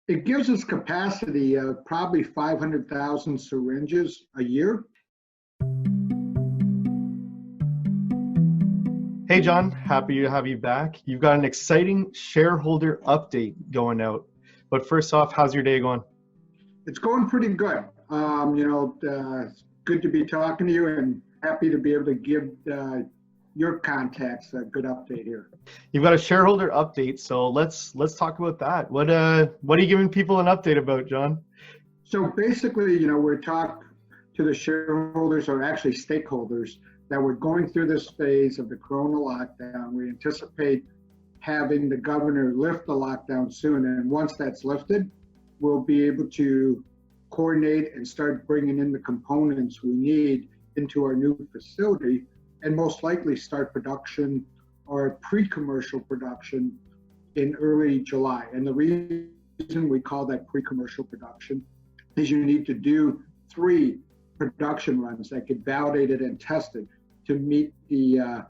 It gives us capacity of probably 500,000 syringes a year. Hey, John, happy to have you back. You've got an exciting shareholder update going out. But first off, how's your day going? It's going pretty good. It's good to be talking to you and happy to be able to give your contacts a good update here. You've got a shareholder update, so let's talk about that. What are you giving people an update about, John? So basically, we're talking to the shareholders, or actually stakeholders, that we're going through this phase of the corona lockdown. We anticipate having the governor lift the lockdown soon, and once that's lifted, we'll be able to coordinate and start bringing in the components we need into our new facility, and most likely start production or pre-commercial production in early July. And the reason we call that pre-commercial production is you need to do 3 production runs that get validated and tested to meet the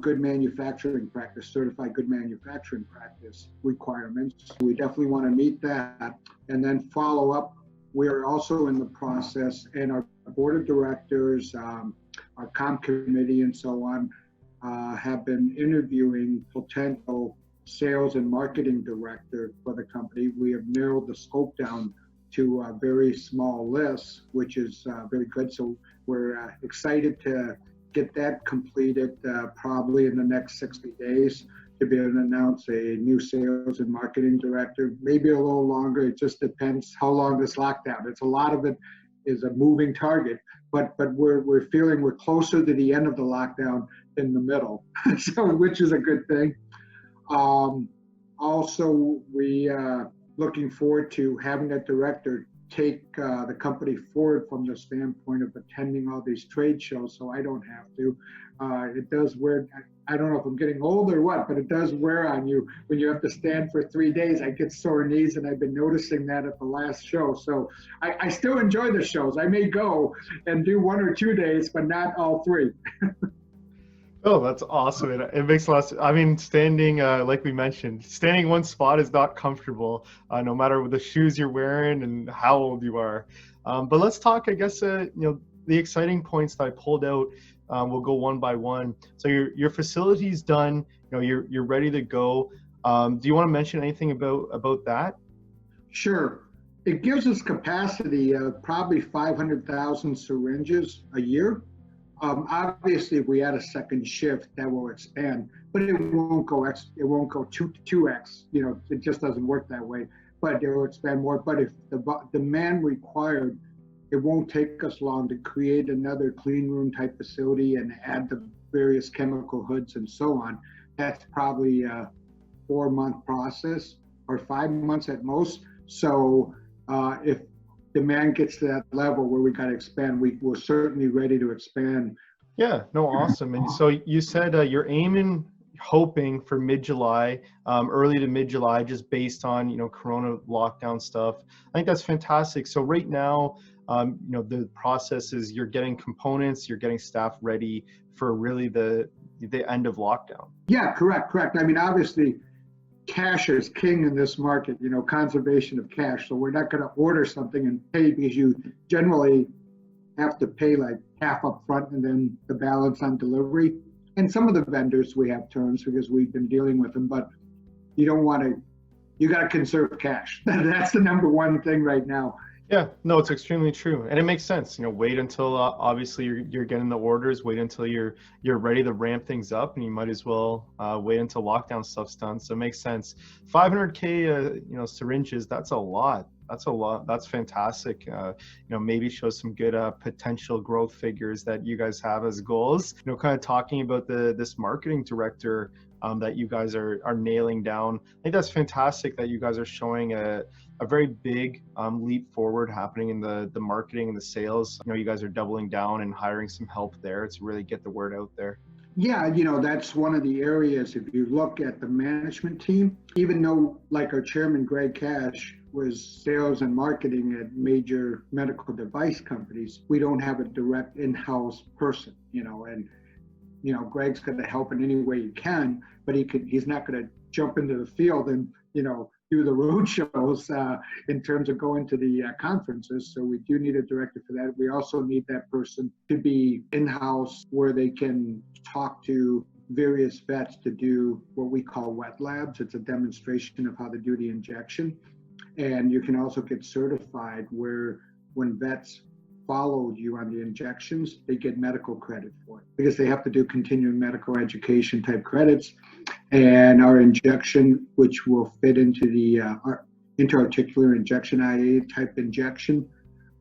good manufacturing practice, certified good manufacturing practice requirements. We definitely want to meet that and then follow up. We're also in the process, and our board of directors, our comp committee and so on, have been interviewing potential sales and marketing director for the company. We have narrowed the scope down to a very small list, which is very good. So we're excited to get that completed probably in the next 60 days to be able to announce a new sales and marketing director, maybe a little longer. It just depends how long this lockdown. It's a lot of it is a moving target, but we're feeling we're closer to the end of the lockdown than the middle, so which is a good thing. Also, we looking forward to having that director take the company forward from the standpoint of attending all these trade shows, so I don't have to. It does wear, I don't know if I'm getting old or what, but it does wear on you when you have to stand for 3 days. I get sore knees, and I've been noticing that at the last show. So I still enjoy the shows. I may go and do 1 or 2 days, but not all 3. Oh, that's awesome. It makes a lot of, I mean, standing, like we mentioned, standing in one spot is not comfortable, no matter the shoes you're wearing and how old you are. But let's talk, I guess, the exciting points that I pulled out. We'll go one by one. So your facility's done, you're ready to go. Do you want to mention anything about that? Sure. It gives us capacity of probably 500,000 syringes a year. Obviously, if we add a second shift, that will expand, but it won't go 2x. It just doesn't work that way. But it will expand more. But if the demand required, it won't take us long to create another clean room type facility and add the various chemical hoods and so on. That's probably a 4-month process or 5 months at most. So if demand gets to that level where we got to expand, we're certainly ready to expand. Yeah, no, awesome. And so you said you're hoping for mid-July, early to mid-July, just based on, Corona lockdown stuff. I think that's fantastic. So right now, the process is you're getting components, you're getting staff ready for really the end of lockdown. Yeah, correct. I mean, obviously, cash is king in this market, conservation of cash. So we're not going to order something and pay, because you generally have to pay like half up front and then the balance on delivery. And some of the vendors, we have terms because we've been dealing with them, but you got to conserve cash. That's the number one thing right now. Yeah, no, it's extremely true, and it makes sense. Wait until obviously you're getting the orders. Wait until you're ready to ramp things up, and you might as well wait until lockdown stuff's done. So it makes sense. 500K, syringes. That's a lot. That's fantastic. Maybe show some good potential growth figures that you guys have as goals. Kind of talking about this marketing director that you guys are nailing down. I think that's fantastic that you guys are showing a very big leap forward happening in the marketing and the sales. You guys are doubling down and hiring some help there to really get the word out there. Yeah, that's one of the areas. If you look at the management team, even though like our chairman, Greg Cash, was sales and marketing at major medical device companies, we don't have a direct in-house person, and Greg's going to help in any way he can, but he's not going to jump into the field and do the road shows in terms of going to the conferences. So we do need a director for that. We also need that person to be in-house where they can talk to various vets to do what we call wet labs. It's a demonstration of how to do the injection. And you can also get certified where when vets follow you on the injections, they get medical credit for it because they have to do continuing medical education type credits. And our injection, which will fit into the intra-articular injection, IA type injection,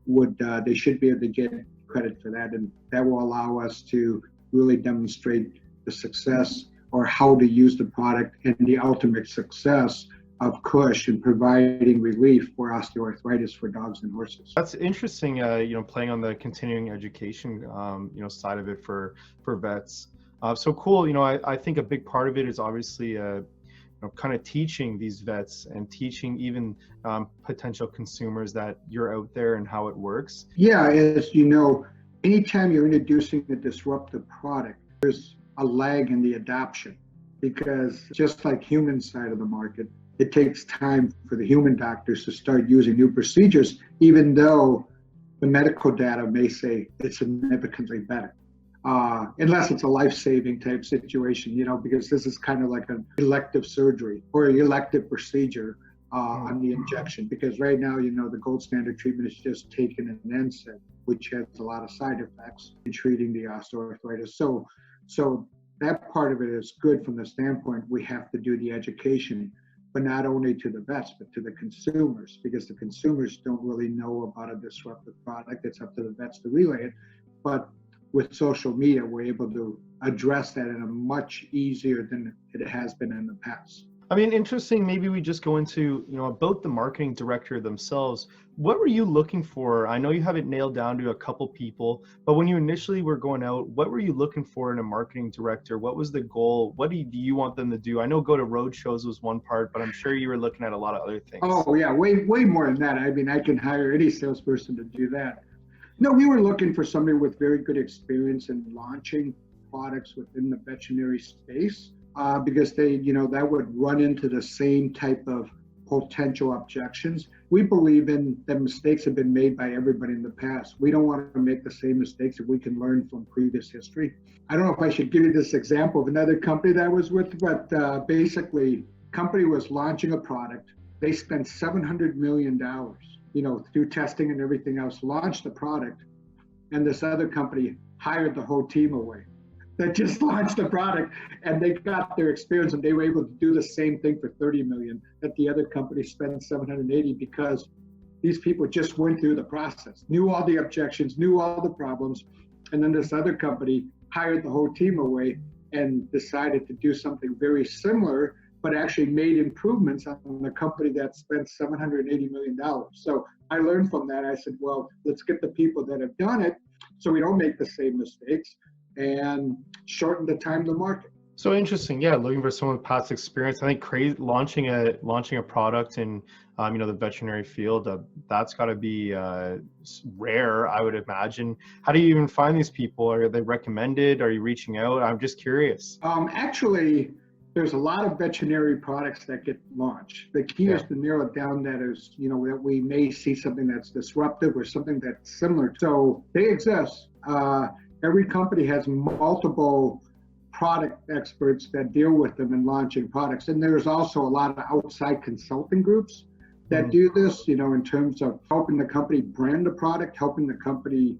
they should be able to get credit for that. And that will allow us to really demonstrate the success or how to use the product and the ultimate success of Cush in providing relief for osteoarthritis for dogs and horses. That's interesting, playing on the continuing education, side of it for vets. So cool. I think a big part of it is obviously, kind of teaching these vets and teaching even potential consumers that you're out there and how it works. Yeah, as you know, anytime you're introducing a disruptive product, there's a lag in the adoption because just like human side of the market, it takes time for the human doctors to start using new procedures, even though the medical data may say it's significantly better. Unless it's a life-saving type situation, because this is kind of like an elective surgery or an elective procedure on the injection. Because right now, the gold standard treatment is just taking an NSAID, which has a lot of side effects in treating the osteoarthritis. So that part of it is good from the standpoint we have to do the education, but not only to the vets, but to the consumers, because the consumers don't really know about a disruptive product. It's up to the vets to relay it. But with social media, we're able to address that in a much easier than it has been in the past. I mean, interesting. Maybe we just go into, about the marketing director themselves. What were you looking for? I know you have it nailed down to a couple people, but when you initially were going out, what were you looking for in a marketing director? What was the goal? What do you want them to do? I know go to road shows was one part, but I'm sure you were looking at a lot of other things. Oh yeah, way more than that. I mean, I can hire any salesperson to do that. No, we were looking for somebody with very good experience in launching products within the veterinary space. Because that would run into the same type of potential objections. We believe in that mistakes have been made by everybody in the past. We don't want to make the same mistakes if we can learn from previous history. I don't know if I should give you this example of another company that I was with, but basically, company was launching a product. They spent $700 million, through testing and everything else, launched the product, and this other company hired the whole team away that just launched the product, and they got their experience and they were able to do the same thing for 30 million that the other company spent 780 because these people just went through the process, knew all the objections, knew all the problems, and then this other company hired the whole team away and decided to do something very similar, but actually made improvements on the company that spent $780 million. So I learned from that. I said, well, let's get the people that have done it so we don't make the same mistakes and shorten the time to market. So interesting. Yeah, looking for someone with past experience. I think launching a product in the veterinary field, that's got to be rare, I would imagine. How do you even find these people? Are they recommended? Are you reaching out? I'm just curious. Actually, there's a lot of veterinary products that get launched. The key is to narrow it down that is, that we may see something that's disruptive or something that's similar. So they exist. Every company has multiple product experts that deal with them in launching products. And there's also a lot of outside consulting groups that do this, in terms of helping the company brand the product, helping the company,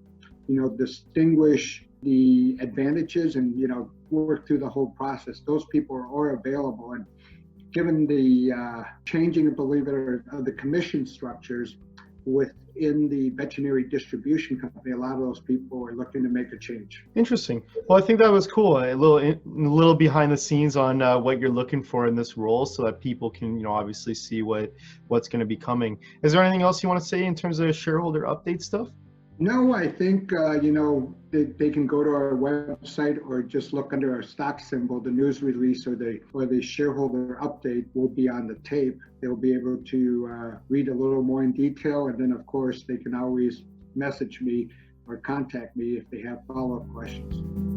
distinguish the advantages and, work through the whole process. Those people are available. And given the changing, believe it or not, of the commission structures within the veterinary distribution company, a lot of those people are looking to make a change. Interesting. Well, I think that was cool. A little behind the scenes on what you're looking for in this role, so that people can, obviously see what's going to be coming. Is there anything else you want to say in terms of shareholder update stuff? No, I think, they can go to our website or just look under our stock symbol. The news release or the shareholder update will be on the tape. They'll be able to read a little more in detail. And then, of course, they can always message me or contact me if they have follow-up questions.